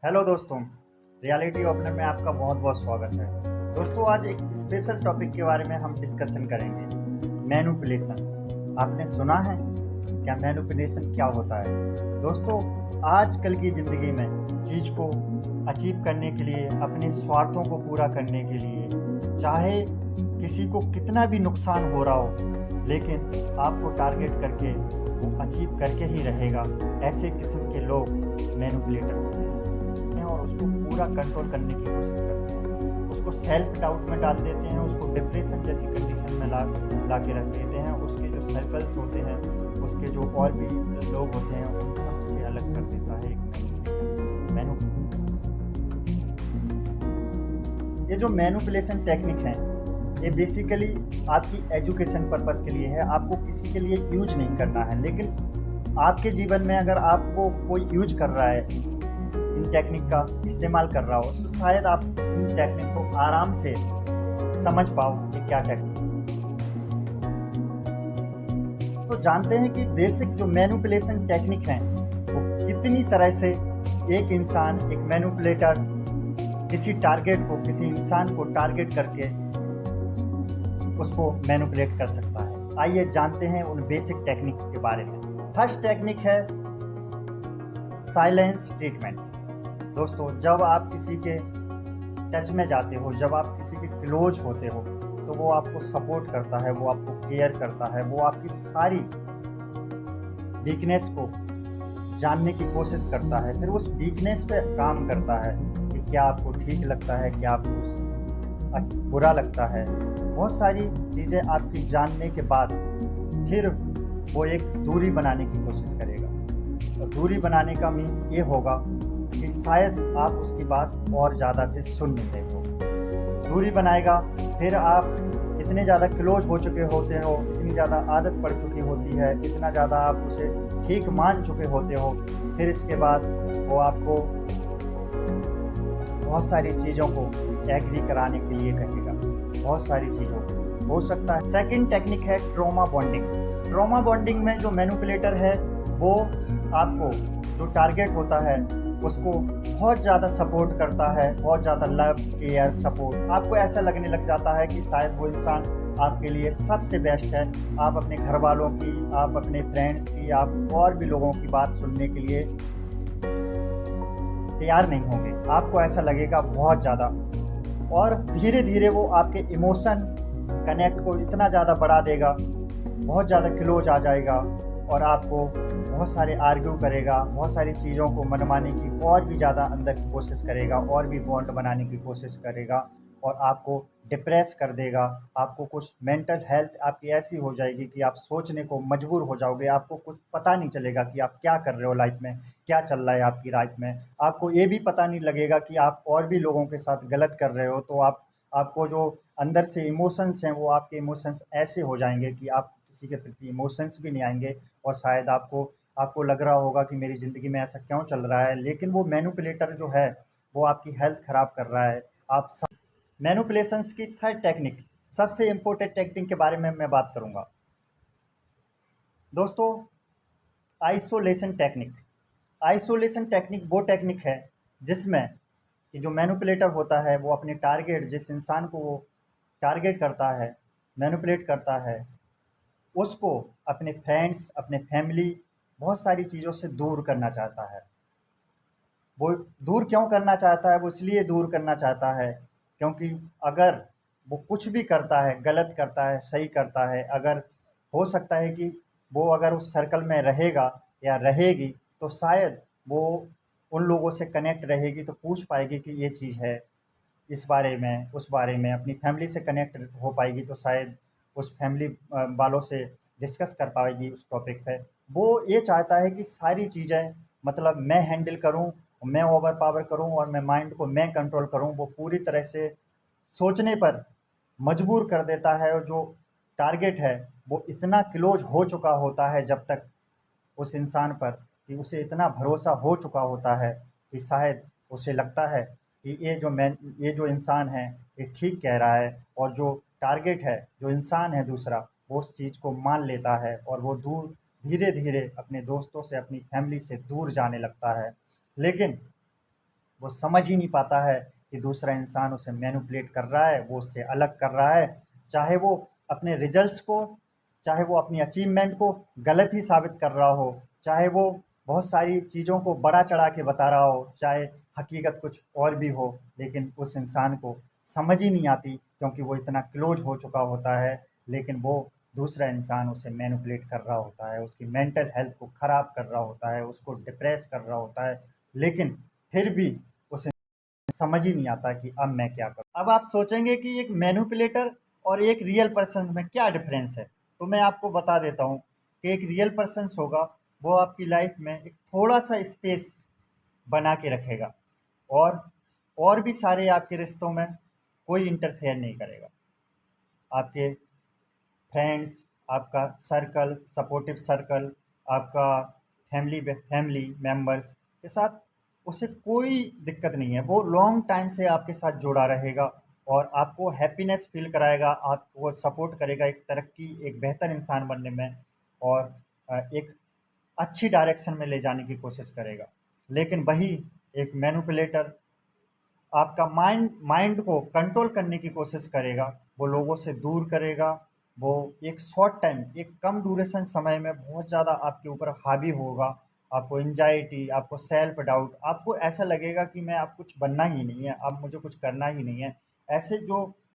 Hello दोस्तों, reality opener में आपका बहुत बहुत स्वागत है। दोस्तों, आज एक स्पेशल टॉपिक के बारे में हम डिस्कशन करेंगे, मैनिपुलेशन। आपने सुना है क्या मैनिपुलेशन क्या होता है? दोस्तों, आजकल की ज़िंदगी में चीज़ को अचीव करने के लिए, अपने स्वार्थों को पूरा करने के लिए, चाहे किसी को कितना भी नुकसान हो रहा हो, लेकिन आपको टारगेट करके वो अचीव करके ही रहेगा। ऐसे किस्म के लोग मैनिपुलेटर होते हैं और उसको पूरा कंट्रोल करने की कोशिश करते हैं। उसको सेल्फ डाउट में डाल देते हैं, उसको डिप्रेशन जैसी कंडीशन में ला के रख देते हैं। उसके जो सर्कल्स होते हैं, उसके जो और भी लोग होते हैं, उन सबसे अलग कर देता है एक मैनिपुलेटर। ये जो मैनिपुलेशन टेक्निक है, ये बेसिकली आपकी एजुकेशन पर्पस के लिए है। आपको किसी के लिए यूज नहीं करना है, लेकिन आपके जीवन में अगर आपको कोई यूज कर रहा है, इन टेक्निक का इस्तेमाल कर रहा हो, तो शायद आप इन टेक्निक को आराम से समझ पाओ कि क्या टेक्निक। तो जानते हैं कि बेसिक जो मैनिपुलेशन टेक्निक है, वो कितनी तरह से एक इंसान, एक मैनिपुलेटर किसी टारगेट को, किसी इंसान को टारगेट करके उसको मैनिपुलेट कर सकता है। आइए जानते हैं उन बेसिक टेक्निक के बारे में। फर्स्ट टेक्निक है साइलेंस ट्रीटमेंट। दोस्तों, जब आप किसी के टच में जाते हो, जब आप किसी के क्लोज होते हो, तो वो आपको सपोर्ट करता है, वो आपको केयर करता है, वो आपकी सारी वीकनेस को जानने की कोशिश करता है, फिर उस वीकनेस पे काम करता है कि क्या आपको ठीक लगता है, क्या आपको बुरा लगता है। बहुत सारी चीज़ें आपकी जानने के बाद फिर वो एक दूरी बनाने की कोशिश करेगा। और दूरी बनाने का मीन्स ये होगा कि शायद आप उसकी बात और ज़्यादा से सुन नहीं रहे हो। दूरी बनाएगा, फिर आप इतने ज़्यादा क्लोज हो चुके होते हो, इतनी ज़्यादा आदत पड़ चुकी होती है, इतना ज़्यादा आप उसे ठीक मान चुके होते हो, फिर इसके बाद वो आपको बहुत सारी चीज़ों को एग्री कराने के लिए कहेगा, बहुत सारी चीज़ों को। हो सकता है सेकंड टेक्निक है ट्रॉमा बॉन्डिंग। ट्रॉमा बॉन्डिंग में जो मैनिपुलेटर है, वो आपको जो टारगेट होता है उसको बहुत ज़्यादा सपोर्ट करता है, बहुत ज़्यादा लव, केयर, सपोर्ट। आपको ऐसा लगने लग जाता है कि शायद वो इंसान आपके लिए सबसे बेस्ट है। आप अपने घर वालों की, आप अपने फ्रेंड्स की, आप और भी लोगों की बात सुनने के लिए तैयार नहीं होंगे। आपको ऐसा लगेगा बहुत ज़्यादा, और धीरे धीरे वो आपके इमोशन कनेक्ट को इतना ज़्यादा बढ़ा देगा, बहुत ज़्यादा क्लोज आ जाएगा, और आपको बहुत सारे आर्ग्यू करेगा, बहुत सारी चीज़ों को मनवाने की और भी ज़्यादा अंदर की कोशिश करेगा, और भी बॉन्ड बनाने की कोशिश करेगा, और आपको डिप्रेस कर देगा। आपको कुछ मेंटल हेल्थ आपकी ऐसी हो जाएगी कि आप सोचने को मजबूर हो जाओगे। आपको कुछ पता नहीं चलेगा कि आप क्या कर रहे हो लाइफ में, क्या चल रहा है आपकी लाइफ में। आपको ये भी पता नहीं लगेगा कि आप और भी लोगों के साथ गलत कर रहे हो। तो आपको जो अंदर से इमोशंस हैं, वो आपके इमोशंस ऐसे हो जाएंगे कि आप किसी के प्रति इमोशंस भी नहीं आएंगे, और शायद आपको आपको लग रहा होगा कि मेरी ज़िंदगी में ऐसा क्यों चल रहा है। लेकिन वो मैनिपुलेटर जो है, वो आपकी हेल्थ ख़राब कर रहा है। आप मैनिपुलेशंस की थर्ड टेक्निक, सबसे इम्पोर्टेंट टेक्निक के बारे में मैं बात करूंगा। दोस्तों, आइसोलेशन टेक्निक। आइसोलेशन टेक्निक वो टेक्निक है जिसमें कि जो मैनिपुलेटर होता है, वो अपने टारगेट, जिस इंसान को वो टारगेट करता है, मैनिपुलेट करता है, उसको अपने फ्रेंड्स, अपने फैमिली, बहुत सारी चीज़ों से दूर करना चाहता है। वो दूर क्यों करना चाहता है? वो इसलिए दूर करना चाहता है क्योंकि अगर वो कुछ भी करता है, गलत करता है, सही करता है, अगर हो सकता है कि वो अगर उस सर्कल में रहेगा या रहेगी, तो शायद वो उन लोगों से कनेक्ट रहेगी, तो पूछ पाएगी कि ये चीज़ है, इस बारे में, उस बारे में। अपनी फैमिली से कनेक्ट हो पाएगी, तो शायद उस फैमिली वालों से डिस्कस कर पाएगी उस टॉपिक पे। वो ये चाहता है कि सारी चीज़ें, मतलब मैं हैंडल करूँ, मैं ओवर पावर करूँ, और मैं माइंड को मैं कंट्रोल करूँ। वो पूरी तरह से सोचने पर मजबूर कर देता है, और जो टारगेट है वो इतना क्लोज हो चुका होता है जब तक उस इंसान पर, कि उसे इतना भरोसा हो चुका होता है कि शायद उसे लगता है कि ये जो इंसान है, ये ठीक कह रहा है, और जो टारगेट है, जो इंसान है दूसरा, वो उस चीज़ को मान लेता है, और वो दूर, धीरे धीरे अपने दोस्तों से, अपनी फैमिली से दूर जाने लगता है। लेकिन वो समझ ही नहीं पाता है कि दूसरा इंसान उसे मैनिपुलेट कर रहा है, वो उससे अलग कर रहा है। चाहे वो अपने रिजल्ट्स को, चाहे वो अपनी अचीवमेंट को गलत ही साबित कर रहा हो, चाहे वो बहुत सारी चीज़ों को बड़ा चढ़ा के बता रहा हो, चाहे हकीकत कुछ और भी हो, लेकिन उस इंसान को समझ ही नहीं आती क्योंकि वो इतना क्लोज हो चुका होता है। लेकिन वो दूसरा इंसान उसे मैनिपुलेट कर रहा होता है, उसकी मेंटल हेल्थ को ख़राब कर रहा होता है, उसको डिप्रेस कर रहा होता है, लेकिन फिर भी उसे समझ ही नहीं आता कि अब मैं क्या करूँ। अब आप सोचेंगे कि एक मैनिपुलेटर और एक रियल पर्सन में क्या डिफरेंस है? तो मैं आपको बता देता हूँ कि एक रियल पर्सन्स होगा, वो आपकी लाइफ में एक थोड़ा-सा स्पेस बना के रखेगा और भी सारे आपके रिश्तों में कोई इंटरफेयर नहीं करेगा। आपके फ्रेंड्स, आपका सर्कल, सपोर्टिव सर्कल, आपका फैमिली मेंबर्स के साथ उसे कोई दिक्कत नहीं है। वो लॉन्ग टाइम से आपके साथ जुड़ा रहेगा और आपको हैप्पीनेस फ़ील कराएगा, आपको सपोर्ट करेगा एक तरक्की, एक बेहतर इंसान बनने में और एक अच्छी डायरेक्शन में ले जाने की कोशिश करेगा। लेकिन वही एक मैनिपुलेटर आपका माइंड को कंट्रोल करने की कोशिश करेगा, वो लोगों से दूर करेगा, वो एक शॉर्ट टाइम, एक कम ड्यूरेशन समय में बहुत ज़्यादा आपके ऊपर हावी होगा, आपको एंजाइटी, आपको सेल्फ डाउट, आपको ऐसा लगेगा कि मैं अब कुछ बनना ही नहीं है, अब मुझे कुछ करना ही नहीं है। ऐसे जो